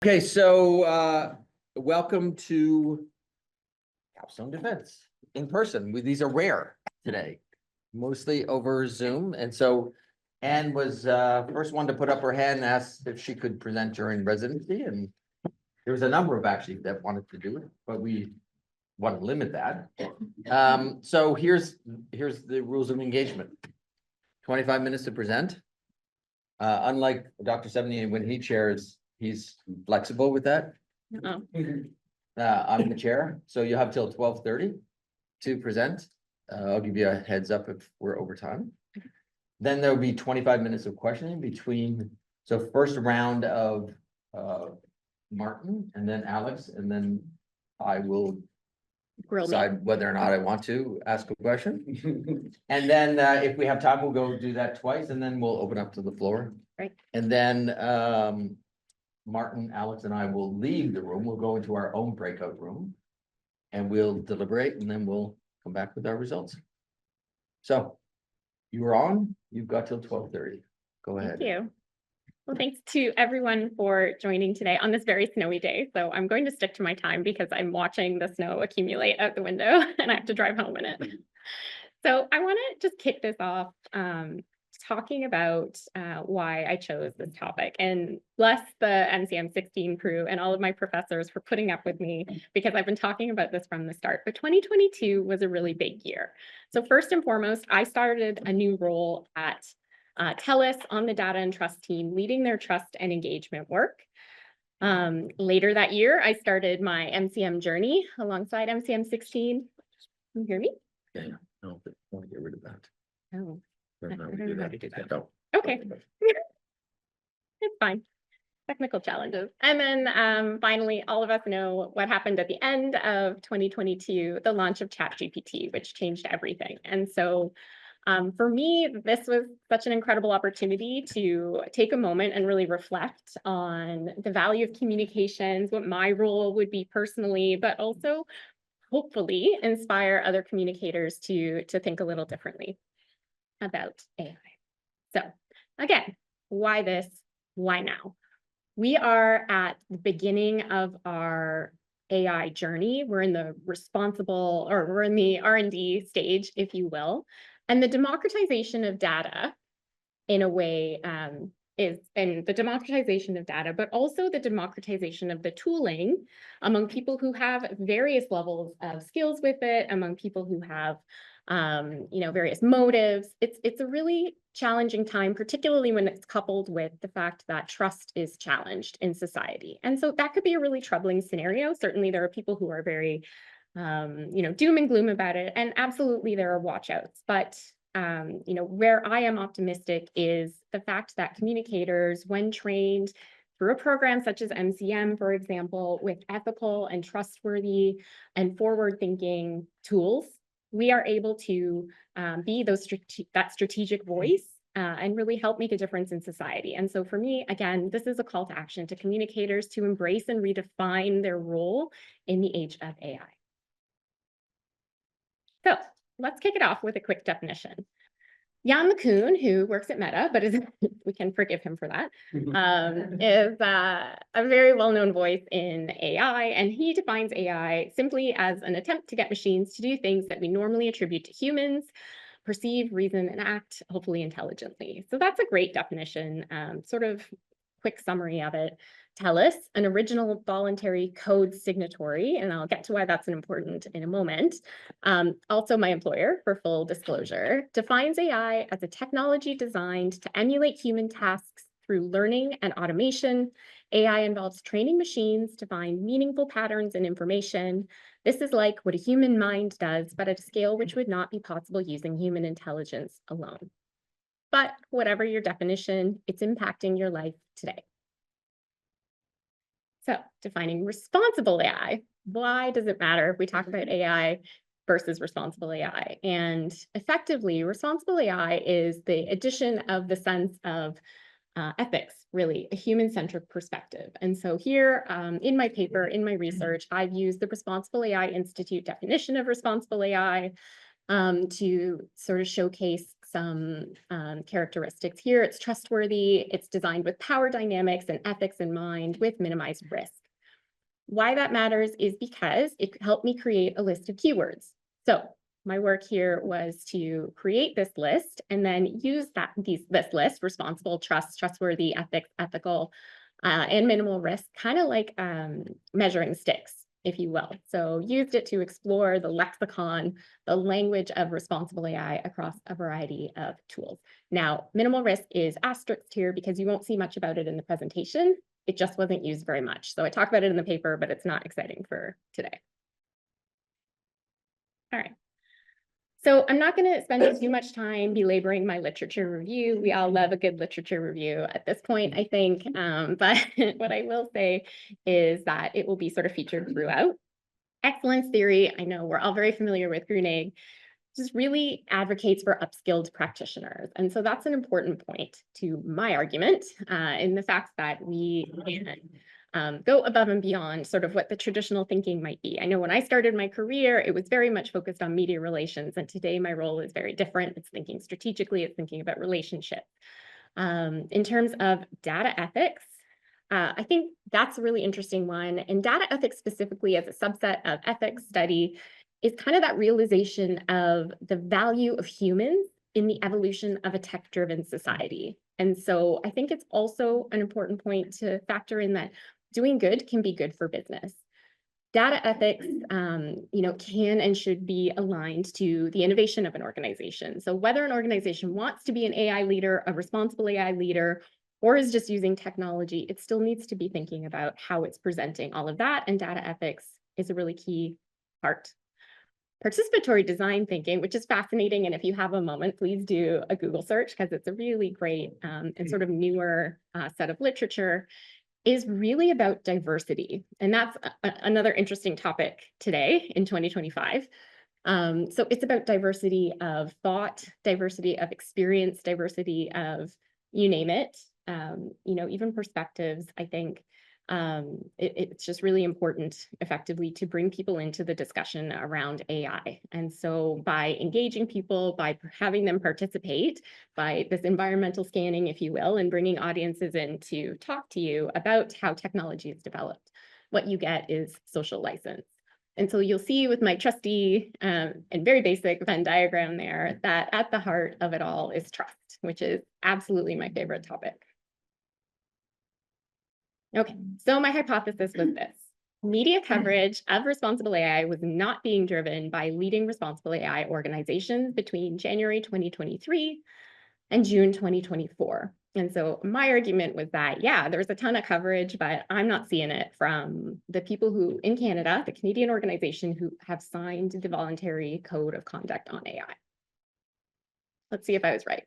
Okay, so welcome to Capstone Defense in person. These are rare today, mostly over Zoom. And so Anne was first one to put up her hand and asked if she could present during residency. And there was a number of actually that wanted to do it, but we want to limit that. So here's the rules of engagement. 25 minutes to present. Unlike Dr. Sévigny, when he chairs, he's flexible with that. Oh. I'm the chair, so you have till 12:30 to present. I'll give you a heads up if we're over time. Then there'll be 25 minutes of questioning between, so first round of Martin and then Alex, and then I will decide whether or not I want to ask a question. And then if we have time, we'll go do that twice, and then we'll open up to the floor. Right. And then Martin, Alex, and I will leave the room. We'll go into our own breakout room and we'll deliberate, and then we'll come back with our results. So you're on, you've got till 12:30. Go ahead. Thank you. Well, thanks to everyone for joining today on this very snowy day. So I'm going to stick to my time because I'm watching the snow accumulate out the window and I have to drive home in it. So I want to just kick this off talking about why I chose this topic, and bless the MCM 16 crew and all of my professors for putting up with me, because I've been talking about this from the start. But 2022 was a really big year. So first and foremost, I started a new role at TELUS on the data and trust team, leading their trust and engagement work. Later that year, I started my MCM journey alongside MCM 16. Can you hear me? Yeah, no, I want to get rid of that. Oh. No, we do that. Go. Okay. It's fine. Technical challenges. And then finally, all of us know what happened at the end of 2022, the launch of ChatGPT, which changed everything. And so for me, this was such an incredible opportunity to take a moment and really reflect on the value of communications, what my role would be personally, but also hopefully inspire other communicators to think a little differently about AI. So again, why this? Why now? We are at the beginning of our AI journey. We're in the we're in the R&D stage, if you will. And the democratization of data, in a way, and the democratization of data, but also the democratization of the tooling among people who have various levels of skills with it, among people who have various motives. It's a really challenging time, particularly when it's coupled with the fact that trust is challenged in society. And so that could be a really troubling scenario. Certainly there are people who are very, doom and gloom about it. And absolutely there are watch-outs. But, where I am optimistic is the fact that communicators, when trained through a program such as MCM, for example, with ethical and trustworthy and forward-thinking tools, we are able to be that strategic voice and really help make a difference in society. And so for me, again, this is a call to action to communicators to embrace and redefine their role in the age of AI. So let's kick it off with a quick definition. Jan LeCun, who works at Meta, but we can forgive him for that, is a very well-known voice in AI, and he defines AI simply as an attempt to get machines to do things that we normally attribute to humans, perceive, reason, and act, hopefully intelligently. So that's a great definition, sort of quick summary of it. TELUS, an original voluntary code signatory, and I'll get to why that's important in a moment. Also my employer, for full disclosure, defines AI as a technology designed to emulate human tasks through learning and automation. AI involves training machines to find meaningful patterns in information. This is like what a human mind does, but at a scale which would not be possible using human intelligence alone. But whatever your definition, it's impacting your life today. So defining responsible AI, why does it matter if we talk about AI versus responsible AI? And effectively, responsible AI is the addition of the sense of ethics, really, a human-centric perspective. And so here in my paper, in my research, I've used the Responsible AI Institute definition of responsible AI to sort of showcase some characteristics here. It's trustworthy, it's designed with power dynamics and ethics in mind with minimized risk. Why that matters is because it helped me create a list of keywords. So my work here was to create this list and then use this list, responsible, trustworthy, ethics, ethical, and minimal risk, kind of like measuring sticks, if you will. So used it to explore the lexicon, the language of responsible AI across a variety of tools. Now, minimal risk is asterisked here because you won't see much about it in the presentation. It just wasn't used very much. So I talk about it in the paper, but it's not exciting for today. All right. So I'm not going to spend too much time belaboring my literature review. We all love a good literature review at this point, I think. But what I will say is that it will be sort of featured throughout. Excellence theory, I know we're all very familiar with Grunig, just really advocates for upskilled practitioners. And so that's an important point to my argument in the fact that we can go above and beyond sort of what the traditional thinking might be. I know when I started my career, it was very much focused on media relations. And today my role is very different. It's thinking strategically, it's thinking about relationships. In terms of data ethics, I think that's a really interesting one. And data ethics specifically as a subset of ethics study is kind of that realization of the value of humans in the evolution of a tech-driven society. And so I think it's also an important point to factor in that doing good can be good for business. Data ethics, can and should be aligned to the innovation of an organization. So whether an organization wants to be an AI leader, a responsible AI leader, or is just using technology, it still needs to be thinking about how it's presenting all of that. And data ethics is a really key part. Participatory design thinking, which is fascinating. And if you have a moment, please do a Google search because it's a really great and sort of newer set of literature, is really about diversity. And that's another interesting topic today in 2025. So it's about diversity of thought, diversity of experience, diversity of you name it, even perspectives. I think it's just really important effectively to bring people into the discussion around AI. And so by engaging people, by having them participate, by this environmental scanning, if you will, and bringing audiences in to talk to you about how technology is developed, what you get is social license. And so you'll see with my trusty and very basic Venn diagram there that at the heart of it all is trust, which is absolutely my favorite topic. Okay, so my hypothesis was this. Media coverage of responsible AI was not being driven by leading responsible AI organizations between January 2023 and June 2024. And so my argument was that, yeah, there's a ton of coverage, but I'm not seeing it from the people who in Canada, the Canadian organization who have signed the voluntary code of conduct on AI. Let's see if I was right.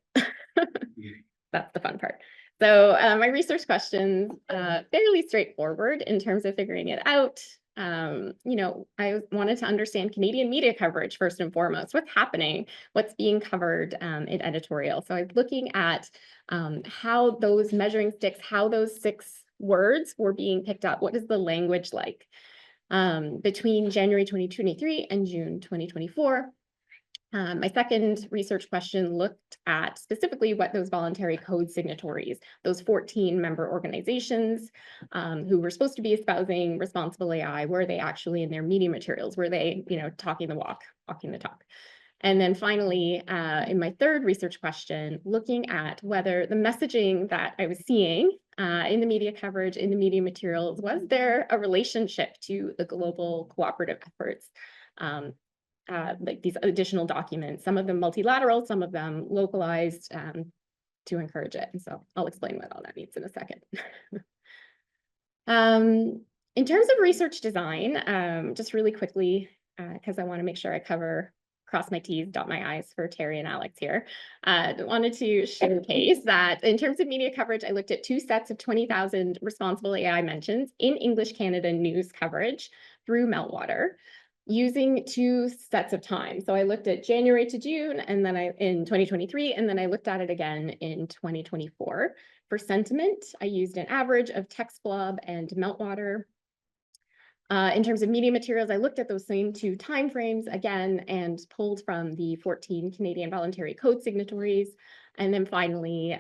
That's the fun part. So my research questions, fairly straightforward in terms of figuring it out. I wanted to understand Canadian media coverage first and foremost. What's happening? What's being covered in editorial? So I was looking at how those measuring sticks, how those 6 words were being picked up. What is the language like between January 2023 and June 2024? My second research question looked at specifically what those voluntary code signatories, those 14 member organizations who were supposed to be espousing responsible AI, were they actually in their media materials? Were they, talking the walk, walking the talk? And then finally, in my third research question, looking at whether the messaging that I was seeing in the media coverage, in the media materials, was there a relationship to the global cooperative efforts? Like these additional documents, some of them multilateral, some of them localized to encourage it. And so I'll explain what all that means in a second. In terms of research design, just really quickly, because I want to make sure I cross my T's, dot my I's for Terry and Alex here. Wanted to showcase that in terms of media coverage, I looked at 2 sets of 20,000 responsible AI mentions in English Canada news coverage through Meltwater, using 2 sets of time. So I looked at January to June, and then in 2023, and then I looked at it again in 2024. For sentiment, I used an average of TextBlob and Meltwater. In terms of media materials, I looked at those same two timeframes again and pulled from the 14 Canadian voluntary code signatories. And then finally,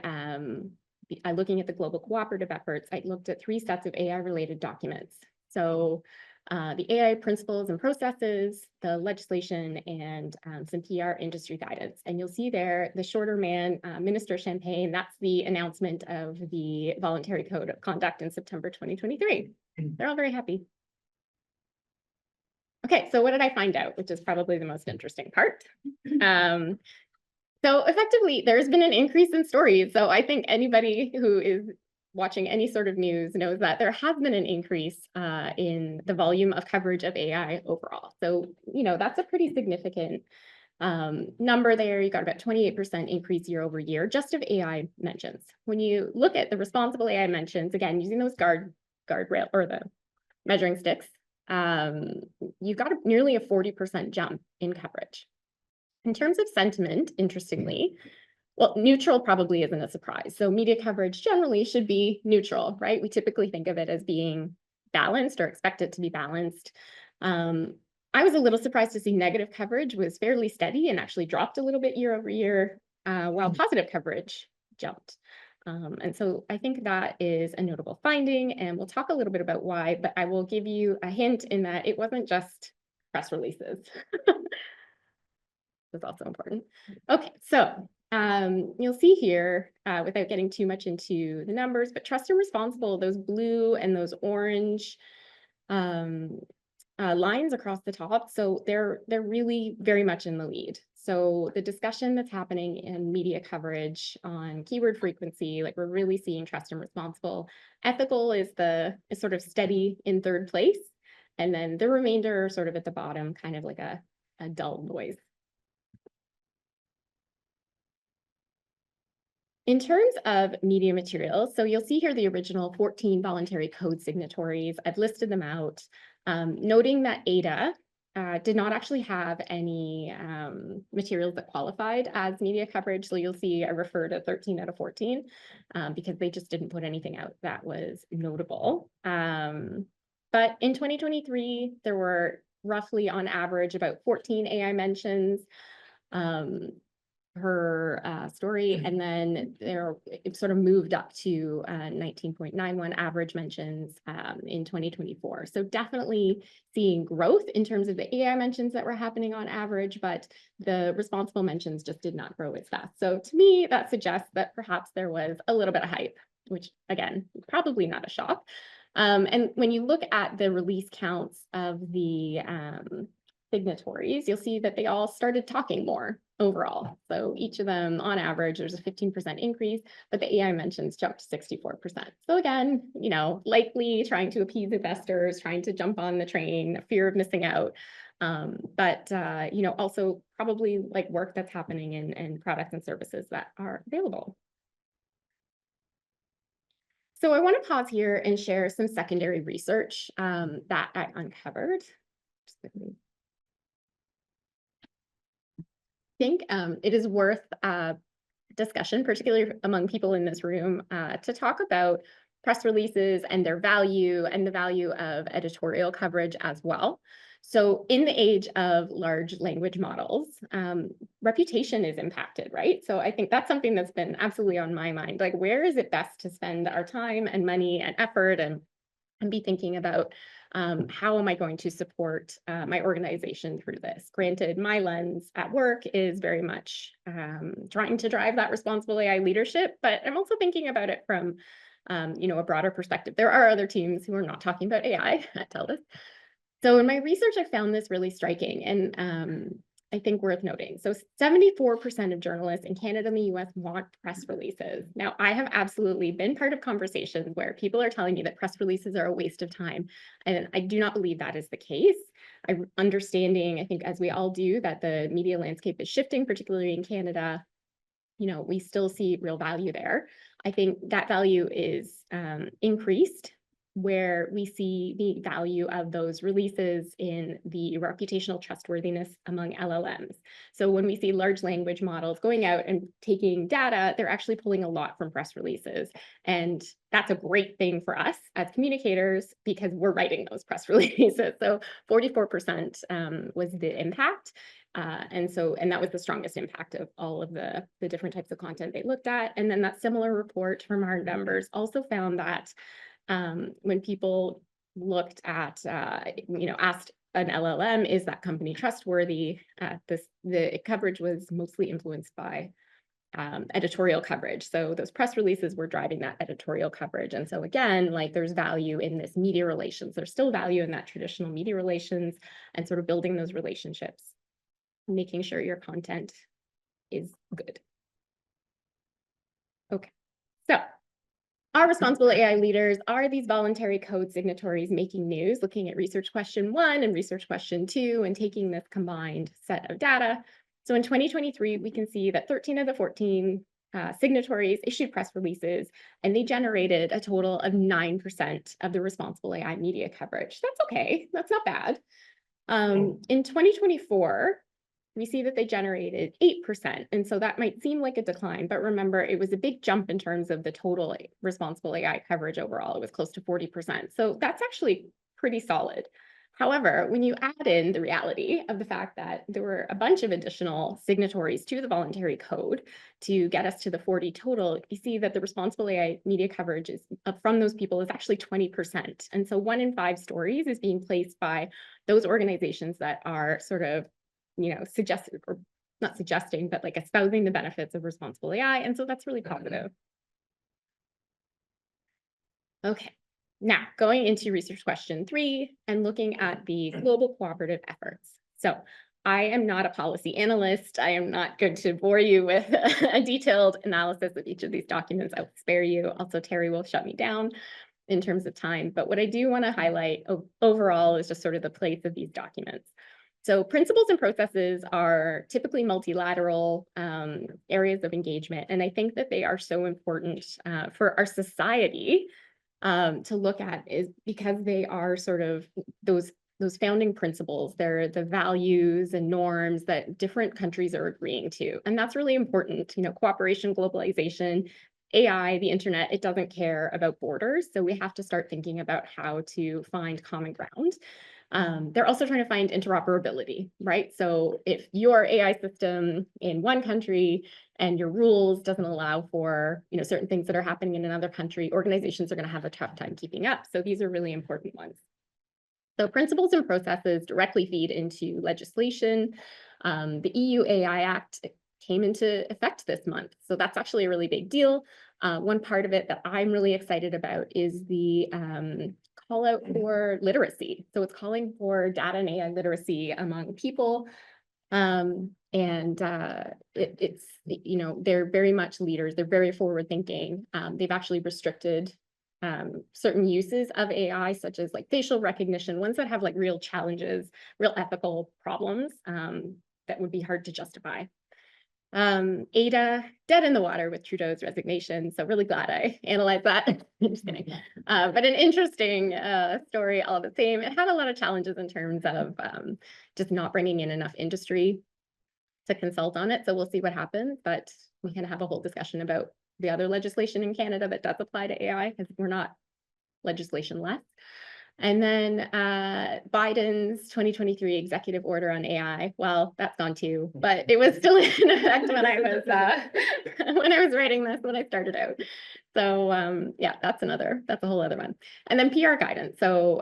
looking at the global cooperative efforts, I looked at 3 sets of AI-related documents. So the AI principles and processes, the legislation, and some PR industry guidance. And you'll see there the shorter man, Minister Champagne, that's the announcement of the voluntary code of conduct in September 2023. They're all very happy. Okay, so what did I find out, which is probably the most interesting part? So effectively, there's been an increase in stories. So I think anybody who is watching any sort of news knows that there has been an increase in the volume of coverage of AI overall. So, that's a pretty significant number there. You got about 28% increase year over year just of AI mentions. When you look at the responsible AI mentions, again, using those guardrail or the measuring sticks, you've got nearly a 40% jump in coverage. In terms of sentiment, interestingly, well, neutral probably isn't a surprise. So media coverage generally should be neutral, right? We typically think of it as being balanced or expect it to be balanced. I was a little surprised to see negative coverage was fairly steady and actually dropped a little bit year over year, while positive coverage jumped. And so I think that is a notable finding, and we'll talk a little bit about why, but I will give you a hint in that it wasn't just press releases. That's also important. Okay, so you'll see here, without getting too much into the numbers, but trust and responsible, those blue and those orange lines across the top. So they're really very much in the lead. So the discussion that's happening in media coverage on keyword frequency, like we're really seeing trust and responsible. Ethical is sort of steady in third place. And then the remainder sort of at the bottom, kind of like a dull noise. In terms of media materials, so you'll see here the original 14 voluntary code signatories. I've listed them out, noting that ADA did not actually have any materials that qualified as media coverage. So you'll see I refer to 13 out of 14 because they just didn't put anything out that was notable. But in 2023, there were roughly on average about 14 AI mentions per story, and then it sort of moved up to 19.91 average mentions in 2024. So definitely seeing growth in terms of the AI mentions that were happening on average, but the responsible mentions just did not grow as fast. So to me, that suggests that perhaps there was a little bit of hype, which again, probably not a shock. And when you look at the release counts of the signatories, you'll see that they all started talking more overall. So each of them, on average, there's a 15% increase, but the AI mentions jumped to 64%. So again, likely trying to appease investors, trying to jump on the train, fear of missing out. But also probably like work that's happening in products and services that are available. So I want to pause here and share some secondary research that I uncovered. Just quickly. I think it is worth discussion, particularly among people in this room, to talk about press releases and their value and the value of editorial coverage as well. So in the age of large language models, reputation is impacted, right? So I think that's something that's been absolutely on my mind. Like, where is it best to spend our time and money and effort and be thinking about how am I going to support my organization through this? Granted, my lens at work is very much trying to drive that responsible AI leadership, but I'm also thinking about it from a broader perspective. There are other teams who are not talking about AI at TELUS. So in my research, I found this really striking and I think worth noting. So 74% of journalists in Canada and the US want press releases. Now, I have absolutely been part of conversations where people are telling me that press releases are a waste of time. And I do not believe that is the case. I'm understanding, I think as we all do, that the media landscape is shifting, particularly in Canada. We still see real value there. I think that value is increased where we see the value of those releases in the reputational trustworthiness among LLMs. So when we see large language models going out and taking data, they're actually pulling a lot from press releases. And that's a great thing for us as communicators because we're writing those press releases. So 44% was the impact. And that was the strongest impact of all of the different types of content they looked at. And then that similar report from our members also found that when people looked at, asked an LLM, is that company trustworthy? The coverage was mostly influenced by editorial coverage. So those press releases were driving that editorial coverage. And so again, like there's value in this media relations. There's still value in that traditional media relations and sort of building those relationships, making sure your content is good. Okay, so our responsible AI leaders are these voluntary code signatories making news, looking at research question 1 and research question 2 and taking this combined set of data. So in 2023, we can see that 13 of the 14 signatories issued press releases, and they generated a total of 9% of the responsible AI media coverage. That's okay, that's not bad. In 2024, we see that they generated 8%. And so that might seem like a decline, but remember, it was a big jump in terms of the total responsible AI coverage overall. It was close to 40%. So that's actually pretty solid. However, when you add in the reality of the fact that there were a bunch of additional signatories to the voluntary code to get us to the 40 total, you see that the responsible AI media coverage is from those people is actually 20%. And so 1 in 5 stories is being placed by those organizations that are sort of suggested or not suggesting, but like espousing the benefits of responsible AI. And so that's really positive. Okay, now going into research question 3 and looking at the global cooperative efforts. So I am not a policy analyst. I am not going to bore you with a detailed analysis of each of these documents. I'll spare you. Also, Terry will shut me down in terms of time. But what I do want to highlight overall is just sort of the place of these documents. So principles and processes are typically multilateral areas of engagement. And I think that they are so important for our society to look at is because they are sort of those founding principles. They're the values and norms that different countries are agreeing to. And that's really important. Cooperation, globalization, AI, the internet, it doesn't care about borders. So we have to start thinking about how to find common ground. They're also trying to find interoperability, right? So if your AI system in one country and your rules doesn't allow for certain things that are happening in another country, organizations are going to have a tough time keeping up. So these are really important ones. So principles and processes directly feed into legislation. The EU AI Act came into effect this month. So that's actually a really big deal. One part of it that I'm really excited about is the call out for literacy. So it's calling for data and AI literacy among people. It's, they're very much leaders. They're very forward thinking. They've actually restricted certain uses of AI, such as like facial recognition, ones that have like real challenges, real ethical problems that would be hard to justify. Ada, dead in the water with Trudeau's resignation. So really glad I analyzed that. I'm just kidding. But an interesting story all the same. It had a lot of challenges in terms of just not bringing in enough industry to consult on it. So we'll see what happens, but we can have a whole discussion about the other legislation in Canada that does apply to AI because we're not legislation-less. And then Biden's 2023 executive order on AI. Well, that's gone too, but it was still in effect when I was writing this, when I started out. So yeah, that's a whole other one. And then PR guidance. So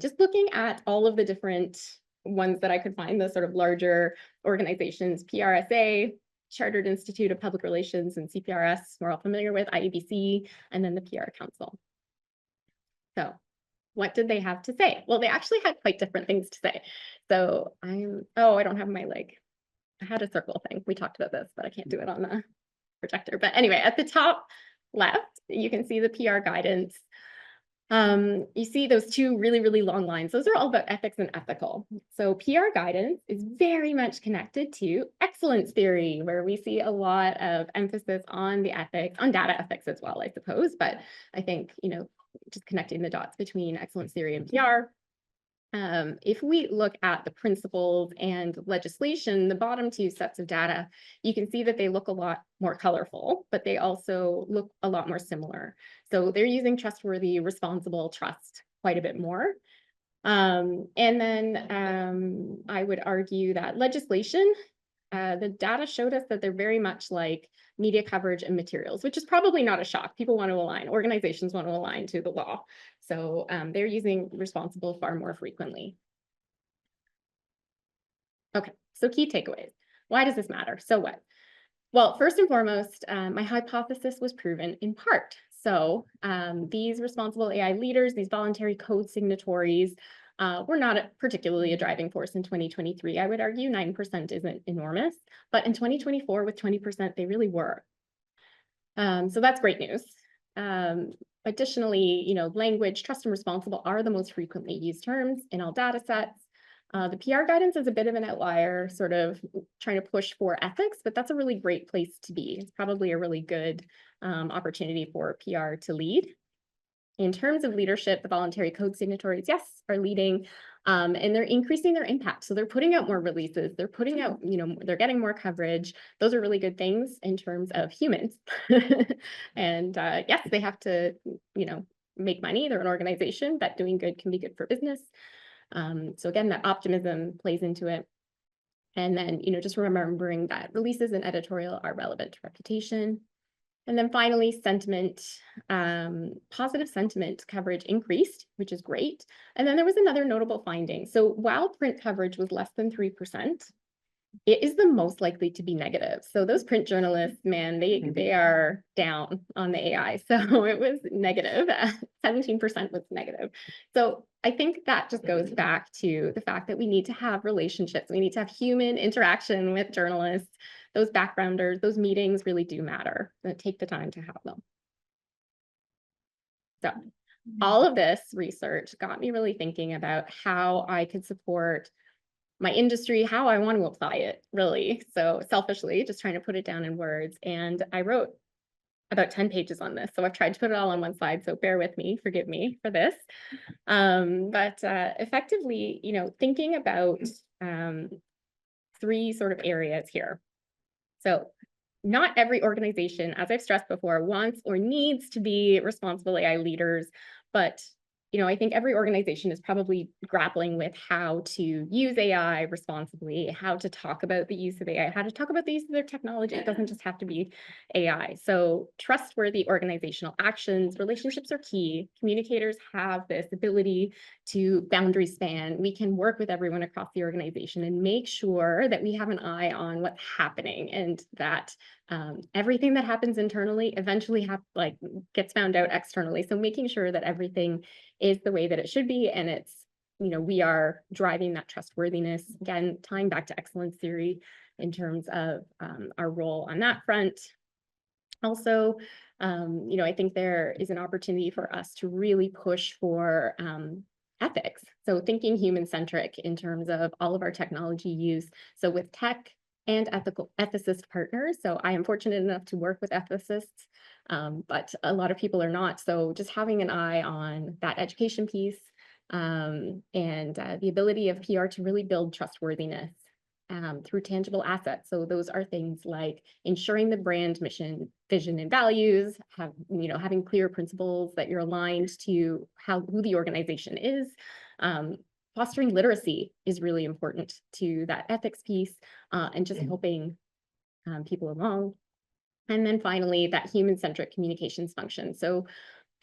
just looking at all of the different ones that I could find, the sort of larger organizations, PRSA, Chartered Institute of Public Relations, and CPRS, we're all familiar with, IEBC, and then the PR Council. So what did they have to say? Well, they actually had quite different things to say. So I don't have my I had a circle thing. We talked about this, but I can't do it on the projector. But anyway, at the top left, you can see the PR guidance. You see those two really, really long lines. Those are all about ethics and ethical. So PR guidance is very much connected to excellence theory, where we see a lot of emphasis on the ethics, on data ethics as well, I suppose. But I think, just connecting the dots between excellence theory and PR. If we look at the principles and legislation, the bottom two sets of data, you can see that they look a lot more colorful, but they also look a lot more similar. So they're using trustworthy, responsible, trust quite a bit more. And then I would argue that legislation, the data showed us that they're very much like media coverage and materials, which is probably not a shock. People want to align, organizations want to align to the law. So they're using responsible far more frequently. Okay, so key takeaways. Why does this matter? So what? Well, first and foremost, my hypothesis was proven in part. So these responsible AI leaders, these voluntary code signatories, were not particularly a driving force in 2023. I would argue 9% isn't enormous, but in 2024 with 20%, they really were. So that's great news. Additionally, language, trust and responsible are the most frequently used terms in all data sets. The PR guidance is a bit of an outlier, sort of trying to push for ethics, but that's a really great place to be. It's probably a really good opportunity for PR to lead. In terms of leadership, the voluntary code signatories, yes, are leading, and they're increasing their impact. So they're putting out more releases, they're putting out, they're getting more coverage. Those are really good things in terms of humans. And yes, they have to, make money. They're an organization, but doing good can be good for business. So again, that optimism plays into it. And then, just remembering that releases and editorial are relevant to reputation. And then finally, sentiment, positive sentiment coverage increased, which is great. And then there was another notable finding. So while print coverage was less than 3%, it is the most likely to be negative. So those print journalists, man, they are down on the AI. So it was negative, 17% was negative. So I think that just goes back to the fact that we need to have relationships. We need to have human interaction with journalists. Those backgrounders, those meetings really do matter. Take the time to have them. So all of this research got me really thinking about how I could support my industry, how I want to apply it, really. So selfishly, just trying to put it down in words. And I wrote about 10 pages on this. So I've tried to put it all on one slide. So bear with me, forgive me for this. But effectively, thinking about three sort of areas here. So not every organization, as I've stressed before, wants or needs to be responsible AI leaders, but I think every organization is probably grappling with how to use AI responsibly, how to talk about the use of AI, how to talk about the use of their technology. It doesn't just have to be AI. So trustworthy organizational actions, relationships are key. Communicators have this ability to boundary span. We can work with everyone across the organization and make sure that we have an eye on what's happening and that everything that happens internally eventually gets found out externally. So making sure that everything is the way that it should be, and it's, we are driving that trustworthiness, again, tying back to excellence theory in terms of our role on that front. Also, I think there is an opportunity for us to really push for ethics. So thinking human-centric in terms of all of our technology use. So with tech and ethicist partners. So I am fortunate enough to work with ethicists, but a lot of people are not. So just having an eye on that education piece and the ability of PR to really build trustworthiness through tangible assets. So those are things like ensuring the brand mission, vision, and values, having clear principles that you're aligned to who the organization is. Fostering literacy is really important to that ethics piece and just helping people along. And then finally, that human-centric communications function. So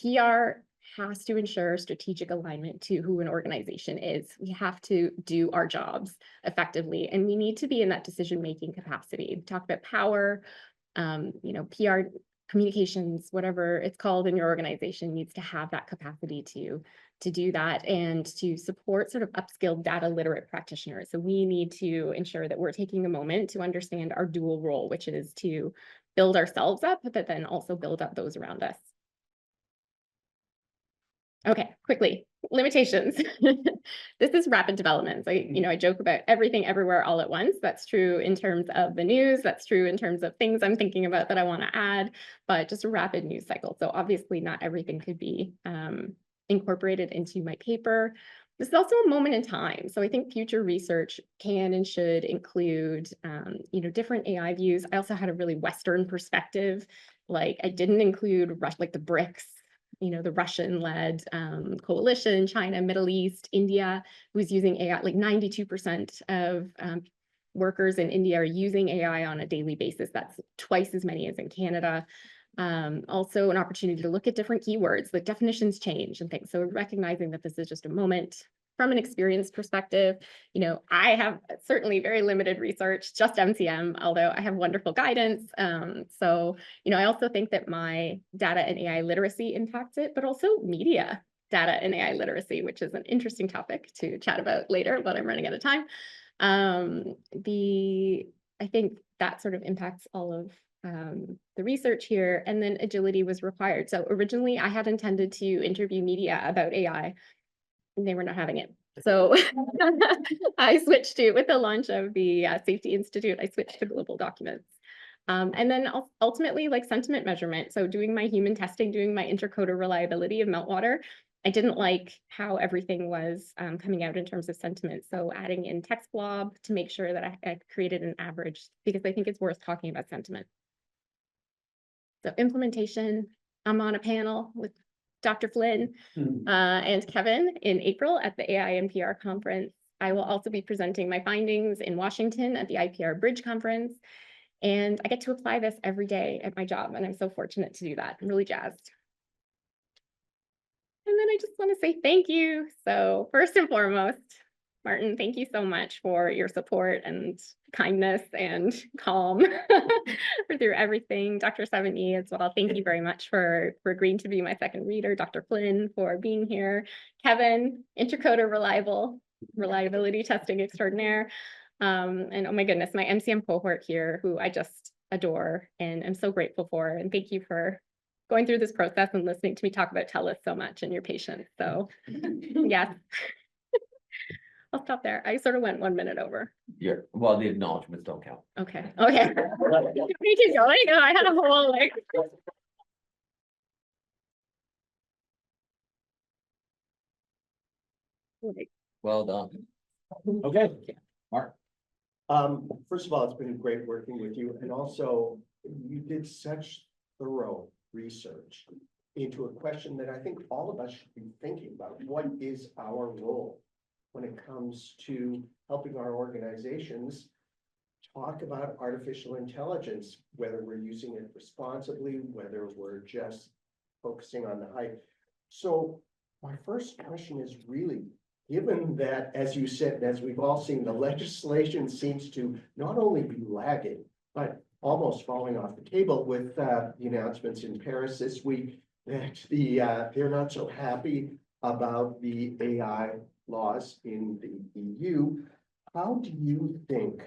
PR has to ensure strategic alignment to who an organization is. We have to do our jobs effectively, and we need to be in that decision-making capacity. We talk about power, PR communications, whatever it's called in your organization, needs to have that capacity to do that and to support sort of upskilled data literate practitioners. So we need to ensure that we're taking a moment to understand our dual role, which is to build ourselves up, but then also build up those around us. Okay, quickly, limitations. This is rapid development. So, I joke about everything everywhere all at once. That's true in terms of the news. That's true in terms of things I'm thinking about that I want to add, but just a rapid news cycle. So obviously not everything could be incorporated into my paper. This is also a moment in time. So I think future research can and should include, different AI views. I also had a really Western perspective. Like I didn't include like the BRICS, the Russian-led coalition, China, Middle East, India, who's using AI. Like 92% of workers in India are using AI on a daily basis. That's twice as many as in Canada. Also an opportunity to look at different keywords, the definitions change and things. So recognizing that this is just a moment from an experience perspective. I have certainly very limited research, just MCM, although I have wonderful guidance. So, I also think that my data and AI literacy impacts it, but also media data and AI literacy, which is an interesting topic to chat about later, but I'm running out of time. I think that sort of impacts all of the research here, and then agility was required. So originally I had intended to interview media about AI, and they were not having it. So I switched to, with the launch of the Safety Institute, I switched to global documents. And then ultimately like sentiment measurement. So doing my human testing, doing my intercoder reliability of meltwater, I didn't like how everything was coming out in terms of sentiment. So adding in text blob to make sure that I created an average, because I think it's worth talking about sentiment. So implementation, I'm on a panel with Dr. Flynn and Kevin in April at the AI NPR conference. I will also be presenting my findings in Washington at the IPR Bridge conference. And I get to apply this every day at my job, and I'm so fortunate to do that. I'm really jazzed. And then I just want to say thank you. So first and foremost, Martin, thank you so much for your support and kindness and calm through everything. Dr. Sévigny as well, thank you very much for agreeing to be my second reader. Dr. Flynn for being here. Kevin, intercoder reliability testing extraordinaire. And oh my goodness, my MCM cohort here, who I just adore and I'm so grateful for. And thank you for going through this process and listening to me talk about TELUS so much and your patience. So yes. I'll stop there. I sort of went 1 minute over. Yeah, well, the acknowledgements don't count. Okay. We keep going. I had a whole like. Well done. Okay. Mark. First of all, it's been great working with you, and also you did such thorough research into a question that I think all of us should be thinking about. What is our role when it comes to helping our organizations talk about artificial intelligence, whether we're using it responsibly, whether we're just focusing on the hype? So my first question is really, given that, as you said, as we've all seen, the legislation seems to not only be lagging, but almost falling off the table with the announcements in Paris this week that they're not so happy about the AI laws in the EU. How do you think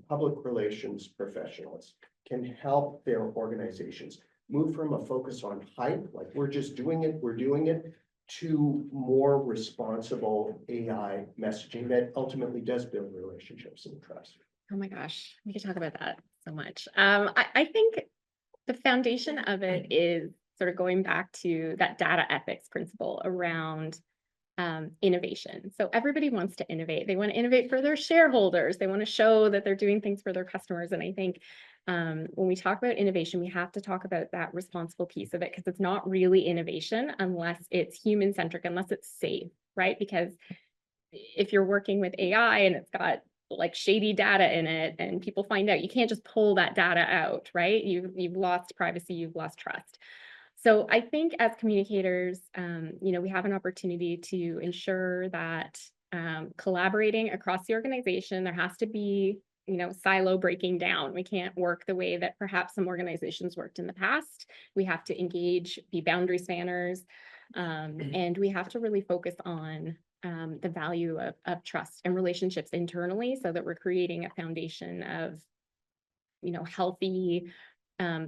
public relations professionals can help their organizations move from a focus on hype, like we're just doing it, to more responsible AI messaging that ultimately does build relationships and trust? Oh my gosh, we could talk about that so much. I think the foundation of it is sort of going back to that data ethics principle around innovation. So everybody wants to innovate. They want to innovate for their shareholders. They want to show that they're doing things for their customers. And I think when we talk about innovation, we have to talk about that responsible piece of it, because it's not really innovation unless it's human-centric, unless it's safe, right? Because if you're working with AI and it's got like shady data in it and people find out, you can't just pull that data out, right? You've lost privacy, you've lost trust. So I think as communicators, we have an opportunity to ensure that collaborating across the organization, there has to be, silo breaking down. We can't work the way that perhaps some organizations worked in the past. We have to engage, be boundary spanners, and we have to really focus on the value of trust and relationships internally, so that we're creating a foundation of, healthy,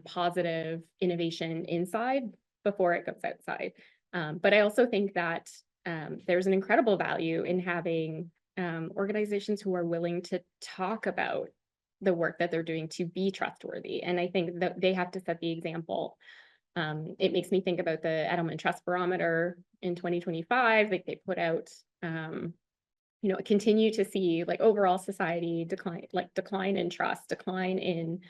positive innovation inside before it goes outside. But I also think that there's an incredible value in having organizations who are willing to talk about the work that they're doing to be trustworthy. And I think that they have to set the example. It makes me think about the Edelman Trust Barometer in 2025, like they put out, continue to see like overall society decline in trust, decline in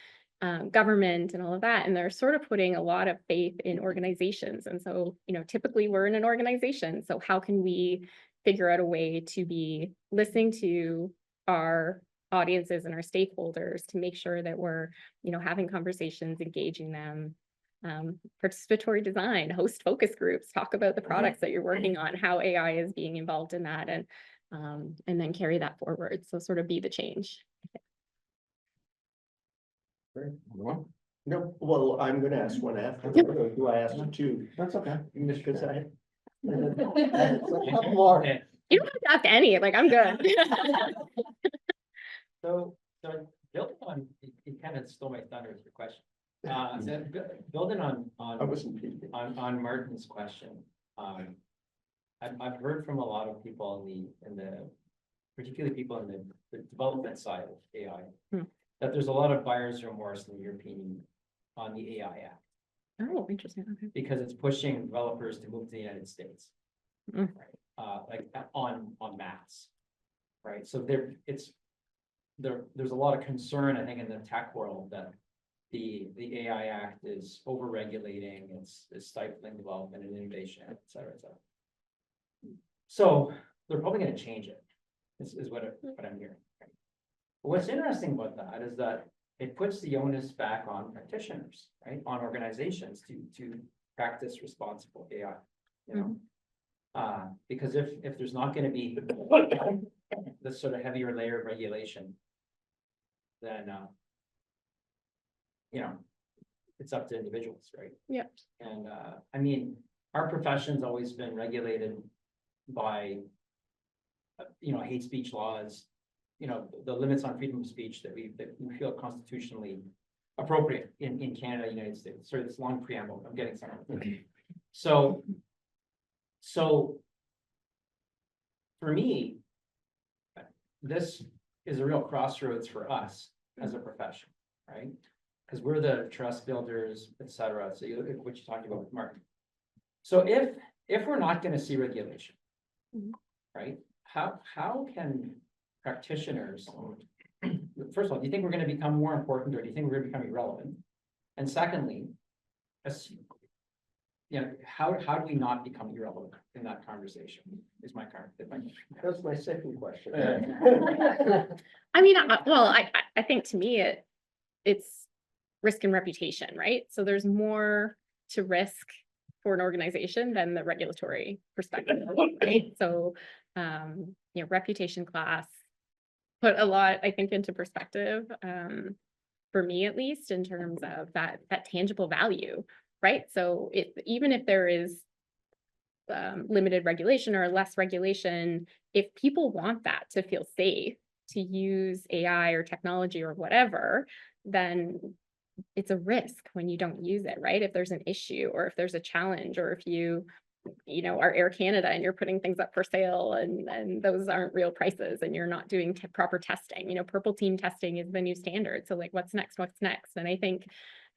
government and all of that. And they're sort of putting a lot of faith in organizations. And so, typically we're in an organization. So how can we figure out a way to be listening to our audiences and our stakeholders to make sure that we're, having conversations, engaging them, participatory design, host focus groups, talk about the products that you're working on, how AI is being involved in that, and then carry that forward. So sort of be the change. No, well, I'm gonna ask one after, or do I ask two? That's okay. Because I. More. You don't have to ask any, like I'm good. So building on, you kind of stole my thunder with your question. So building I wasn't peeking. on Martin's question. I've heard from a lot of people in the particularly people in the development side of AI, that there's a lot of buyer's remorse in the European on the AI Act. Oh, interesting. Okay. Because it's pushing developers to move to the United States. Mm. Right? Like on mass. Right. So there's a lot of concern, I think, in the tech world that the AI Act is over-regulating, it's stifling development and innovation, et cetera, et cetera. So they're probably going to change it, is what I'm hearing. Right? But what's interesting about that is that it puts the onus back on practitioners, right? On organizations to practice responsible AI, because if there's not going to be this sort of heavier layer of regulation, then it's up to individuals, right? Yeah. And I mean, our profession's always been regulated by hate speech laws, the limits on freedom of speech that we feel constitutionally appropriate in Canada, United States. Sorry, this long preamble, I'm getting somewhere. So for me, this is a real crossroads for us as a profession, right? Because we're the trust builders, et cetera. So you look at what you're talking about with Martin. So if we're not going to see regulation, right? How can practitioners, first of all, do you think we're going to become more important, or do you think we're going to become irrelevant? And secondly, how do we not become irrelevant in that conversation? Is my current. That's my second question. I mean, I think to me it's risk and reputation, right? So there's more to risk for an organization than the regulatory perspective, right? So, reputation class put a lot, I think, into perspective, for me at least, in terms of that tangible value, right? So even if there is limited regulation or less regulation, if people want that to feel safe to use AI or technology or whatever, then it's a risk when you don't use it, right? If there's an issue or if there's a challenge, or if you are Air Canada and you're putting things up for sale and those aren't real prices and you're not doing proper testing, purple team testing is the new standard. So like, what's next? And I think,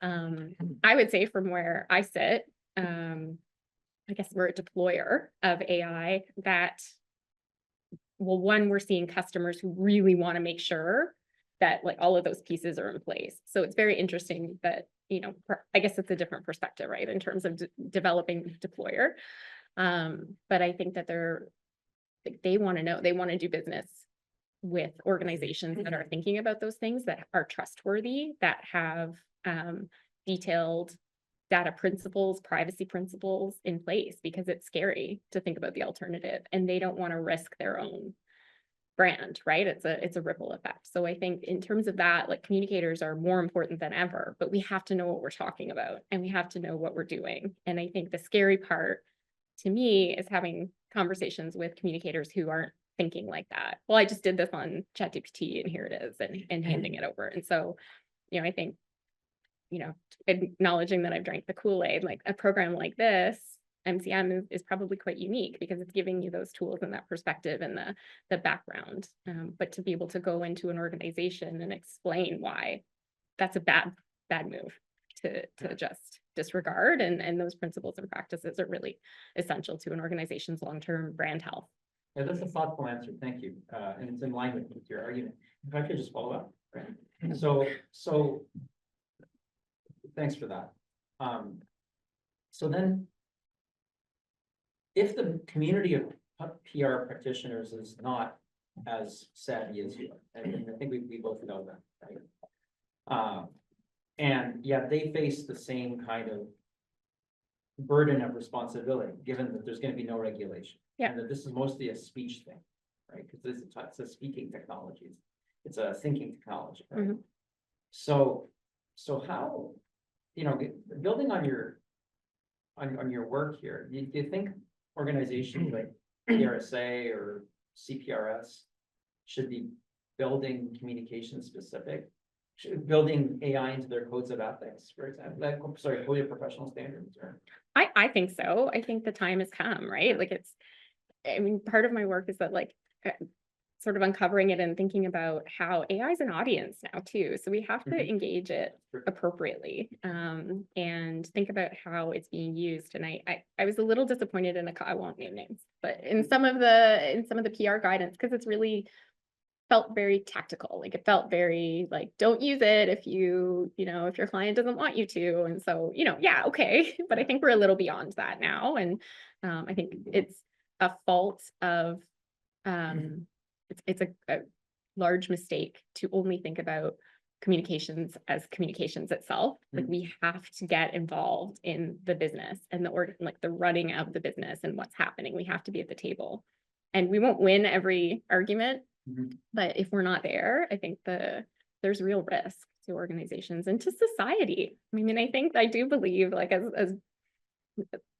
I would say from where I sit, I guess we're a deployer of AI that, well, one, we're seeing customers who really want to make sure that like all of those pieces are in place. So it's very interesting that, I guess it's a different perspective, right? In terms of developing deployer. But I think that they want to know, they want to do business with organizations that are thinking about those things, that are trustworthy, that have detailed data principles, privacy principles in place, because it's scary to think about the alternative and they don't want to risk their own brand, right? It's a ripple effect. So I think in terms of that, like, communicators are more important than ever, but we have to know what we're talking about and we have to know what we're doing. And I think the scary part to me is having conversations with communicators who aren't thinking like that. Well, I just did this on ChatGPT and here it is, and handing it over. And so, I think, acknowledging that I've drank the Kool-Aid, like a program like this MCM is probably quite unique because it's giving you those tools and that perspective and the background. But to be able to go into an organization and explain why that's a bad move to just disregard, and those principles and practices are really essential to an organization's long-term brand health. Yeah, that's a thoughtful answer. Thank you. And it's in line with your argument. If I could just follow up, right? So thanks for that. So then if the community of PR practitioners is not as savvy as you are, and I think we both know that, right? And yet they face the same kind of burden of responsibility, given that there's going to be no regulation. Yeah. And that this is mostly a speech thing, right? Because it's a speaking technology. It's a thinking technology, right? Mhm. So how, building on your work here, do you think organizations like PRSA or CPRS should be building communication specific, building AI into their codes of ethics, for example, code of professional standards, or? I think so. I think the time has come, right? Like part of my work is that sort of uncovering it and thinking about how AI is an audience now too. So we have to Mhm. engage it appropriately, and think about how it's being used. And I was a little disappointed I won't name names, but in some of the PR guidance, because it's really felt very tactical. Like it felt very don't use it if if your client doesn't want you to. And so, yeah, okay. But I think we're a little beyond that now. And I think it's a fault of it's a large mistake to only think about communications as communications itself. Like we have to get involved in the business and the running of the business and what's happening. We have to be at the table, and we won't win every argument. Mhm. But if we're not there, I think there's real risk to organizations and to society. I mean, I do believe as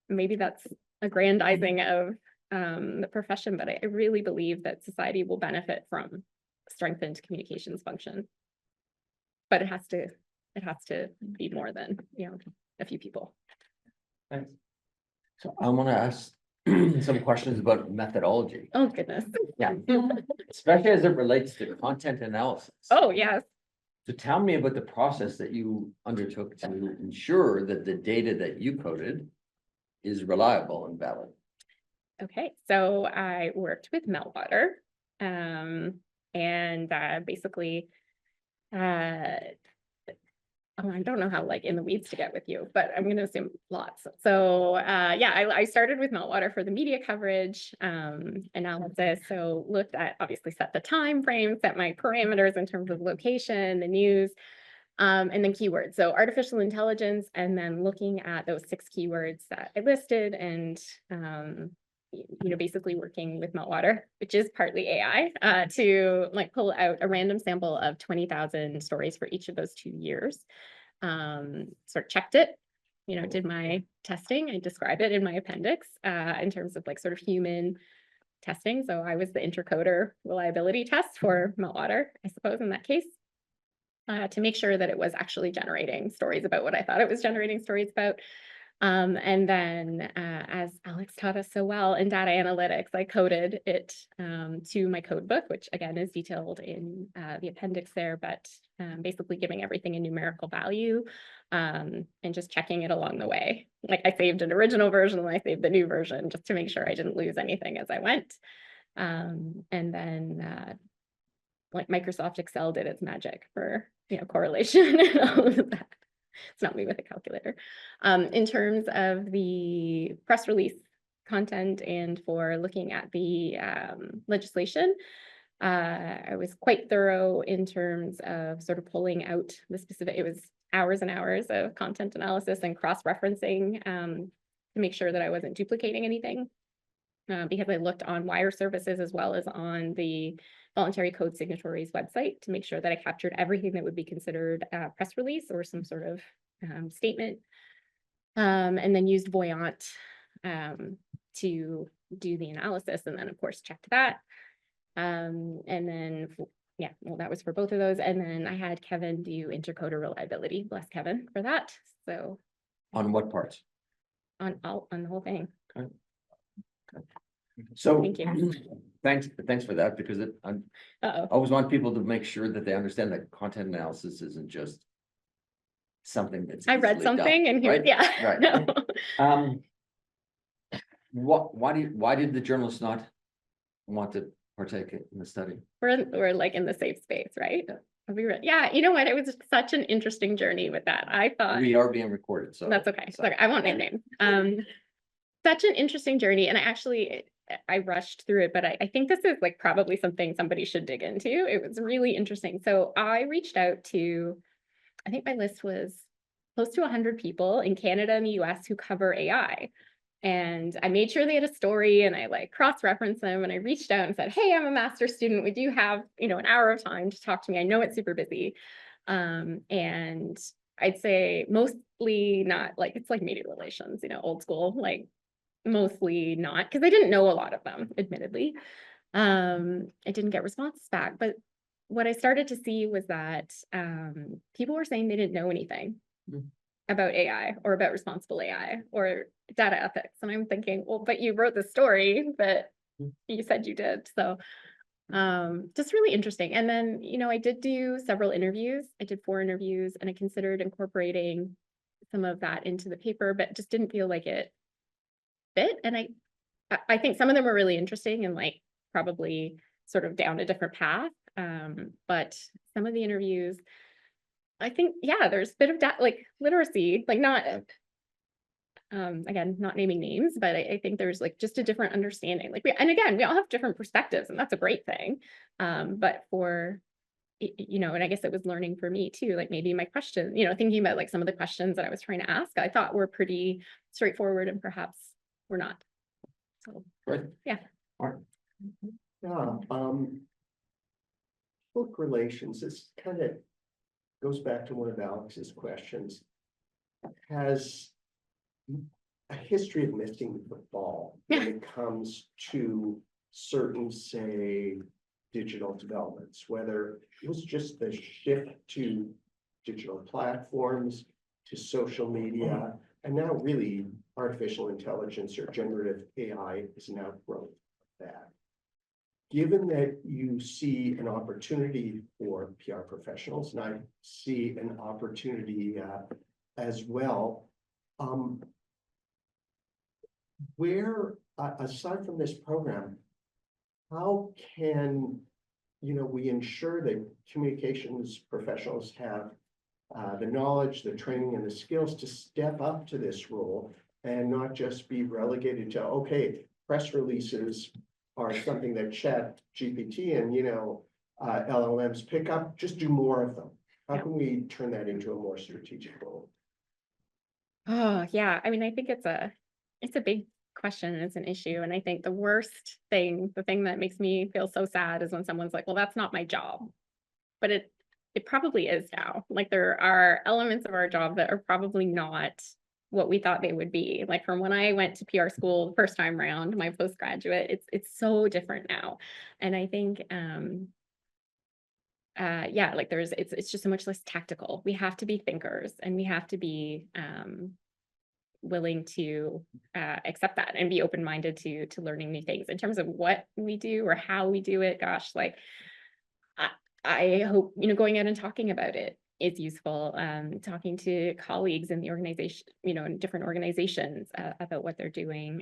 maybe that's aggrandizing of the profession, but I really believe that society will benefit from strengthened communications function. But it has to be more than, a few people. Thanks. So I want to ask some questions about methodology. Oh, goodness. Yeah, especially as it relates to content analysis. Oh, yes. So tell me about the process that you undertook to ensure that the data that you coded is reliable and valid. Okay, so I worked with Meltwater, and basically, I don't know how in the weeds to get with you, but I'm going to assume lots. So yeah, I started with Meltwater for the media coverage analysis. So looked at, obviously set the time frame, set my parameters in terms of location, the news, and then keywords. So artificial intelligence, and then looking at those 6 keywords that I listed, and basically working with Meltwater, which is partly AI, to pull out a random sample of 20,000 stories for each of those 2 years. Sort of checked it, did my testing. I describe it in my appendix in terms of sort of human testing. So I was the intercoder reliability test for Meltwater, I suppose, in that case, to make sure that it was actually generating stories about what I thought it was generating stories about. And then, as Alex taught us so well in data analytics, I coded it to my code book, which again is detailed in the appendix there, but basically giving everything a numerical value and just checking it along the way. I saved an original version and I saved the new version just to make sure I didn't lose anything as I went. And then Microsoft Excel did its magic for correlation and all of that. It's not me with a calculator. In terms of the press release content and for looking at the legislation, I was quite thorough in terms of sort of pulling out the specific, it was hours and hours of content analysis and cross-referencing to make sure that I wasn't duplicating anything. Because I looked on wire services as well as on the Voluntary Code Signatories website to make sure that I captured everything that would be considered a press release or some sort of statement, and then used Voyant to do the analysis, and then of course checked that. And then, yeah, well, that was for both of those. And then I had Kevin do intercoder reliability. Bless Kevin for that. So On what parts? on the whole thing. So, Thank you. thanks for that, because I Uh-oh. always want people to make sure that they understand that content analysis isn't just something that's I read easily done, something and here, right? yeah. Right. No. Why did the journalists not want to partake in the study? We're like in the safe space, right? Yeah, you know what? It was such an interesting journey with that. I thought We are being recorded, so. that's okay. so- Look, I won't name names. Such an interesting journey, and I rushed through it, but I think this is like probably something somebody should dig into. It was really interesting. So I reached out to, I think my list was close to 100 people in Canada and the US who cover AI. And I made sure they had a story, and I like cross-referenced them, and I reached out and said, hey, I'm a master's student. Would you have, an hour of time to talk to me? I know it's super busy. And I'd say mostly not like, it's like media relations, old school, like mostly not, because I didn't know a lot of them, admittedly. I didn't get responses back, but what I started to see was that people were saying they didn't know anything about AI or about responsible AI or data ethics. And I'm thinking, well, but you wrote the story, but you said you did. So just really interesting. And then, I did do several interviews. I did 4 interviews, and I considered incorporating some of that into the paper, but just didn't feel like it fit. And I think some of them were really interesting and like probably sort of down a different path. But some of the interviews, I think, yeah, there's a bit of like literacy, like not, again, not naming names, but I think there's like just a different understanding. Like and again, we all have different perspectives, and that's a great thing. But for, and I guess it was learning for me too, like maybe my question, thinking about like some of the questions that I was trying to ask, I thought were pretty straightforward and perhaps were not. So, Right. yeah. All right. Yeah, book relations, this kind of goes back to one of Alex's questions. Has a history of missing the ball when it comes to certain, say, digital developments, whether it was just the shift to digital platforms, to social media, and now really artificial intelligence or generative AI is an outgrowth of that. Given that you see an opportunity for PR professionals, and I see an opportunity as well, where, aside from this program, how can we ensure that communications professionals have the knowledge, the training, and the skills to step up to this role and not just be relegated to, okay, press releases are something that Chat GPT and LLMs pick up, just do more of them. How can we turn that into a more strategic role? Oh, yeah. I mean, I think it's a big question and it's an issue. And I think the worst thing, the thing that makes me feel so sad is when someone's like, well, that's not my job. But it probably is now. Like there are elements of our job that are probably not what we thought they would be. Like from when I went to PR school the first time around, my postgraduate, it's so different now. And I think yeah, like it's just so much less tactical. We have to be thinkers, and we have to be willing to accept that and be open-minded to learning new things in terms of what we do or how we do it. Gosh, like I hope, going out and talking about it is useful. Talking to colleagues in the organization, in different organizations about what they're doing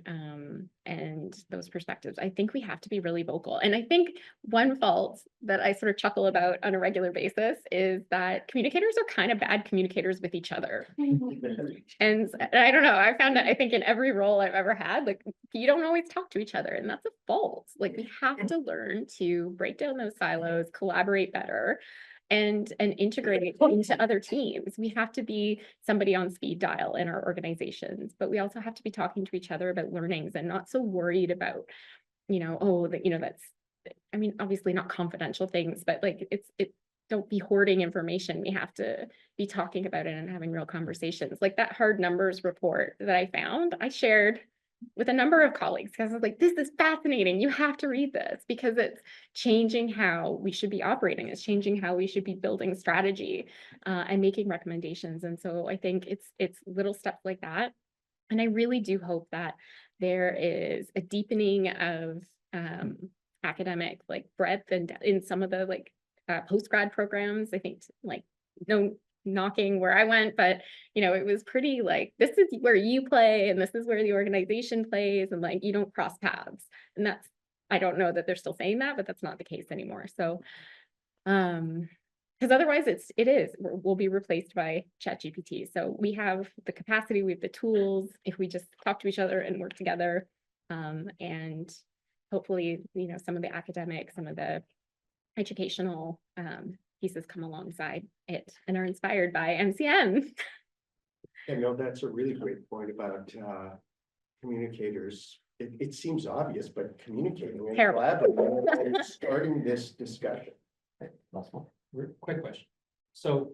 and those perspectives. I think we have to be really vocal. And I think one fault that I sort of chuckle about on a regular basis is that communicators are kind of bad communicators with each other. And I don't know, I found that I think in every role I've ever had, like you don't always talk to each other, and that's a fault. Like we have to learn to break down those silos, collaborate better, and integrate into other teams. We have to be somebody on speed dial in our organizations, but we also have to be talking to each other about learnings and not so worried about, that's, I mean, obviously not confidential things, but like don't be hoarding information. We have to be talking about it and having real conversations. Like that hard numbers report that I found, I shared with a number of colleagues because I was like, this is fascinating. You have to read this because it's changing how we should be operating. It's changing how we should be building strategy and making recommendations. And so I think it's little steps like that And I really do hope that there is a deepening of academic like breadth and in some of the like post-grad programs. I think like no knocking where I went, but it was pretty like, this is where you play and this is where the organization plays, and like you don't cross paths. And that's, I don't know that they're still saying that, but that's not the case anymore. So because otherwise we'll be replaced by ChatGPT. So we have the capacity, we have the tools, if we just talk to each other and work together. And hopefully, some of the academic, some of the educational pieces come alongside it and are inspired by MCM. I know that's a really great point about communicators. It seems obvious, but communicating and Terrible. collaborating and starting this discussion. Quick question. So,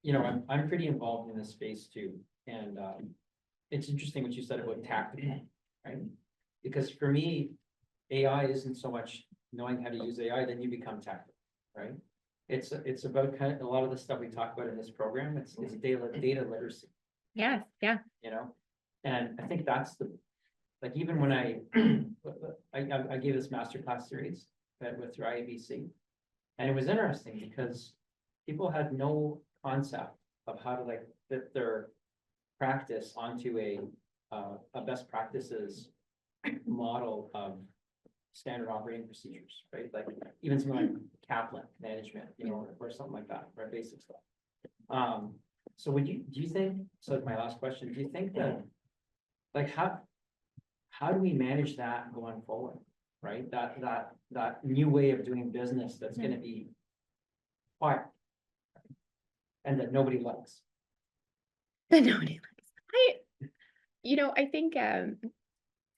I'm pretty involved in this space too, and it's interesting what you said about tactical, right? Because for me, AI isn't so much knowing how to use AI, then you become tactical, right? It's about kind of a lot of the stuff we talk about in this program. It's data literacy, Yes, yeah. And I think that's like, even when I gave this masterclass series with your IABC, and it was interesting because people had no concept of how to like fit their practice onto a best practices model of standard operating procedures, right? Like even something like Kaplan management, or something like that, right? Basic stuff. So do you think, so my last question, do you think that, like, how do we manage that going forward, right? That new way of doing business that's going to be required and that nobody likes. That nobody likes. I think,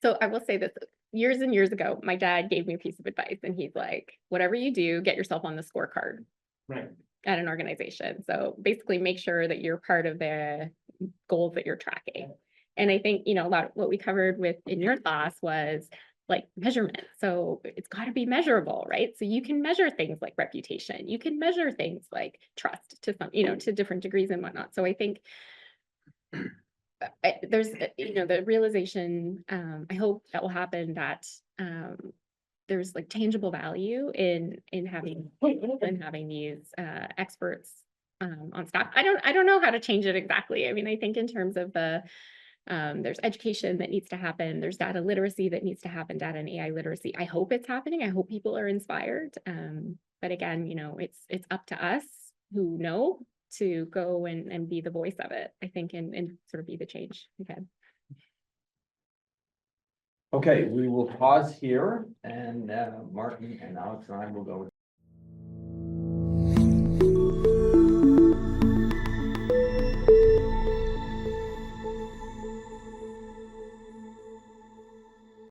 so I will say this, years and years ago, my dad gave me a piece of advice and he's like, whatever you do, get yourself on the scorecard. Right. At an organization. So basically make sure that you're part of the goals that you're tracking. And I think, a lot of what we covered in your class was like measurement. So it's got to be measurable, right? So you can measure things like reputation. You can measure things like trust to some, to different degrees and whatnot. So I think there's, the realization, I hope that will happen, that there's like tangible value in having these experts on staff. I don't know how to change it exactly. I mean, I think in terms of there's education that needs to happen. There's data literacy that needs to happen, data and AI literacy. I hope it's happening. I hope people are inspired. But again, it's up to us who know to go and be the voice of it, I think, and sort of be the change. Okay, we will pause here, and Martin and Alex and I will go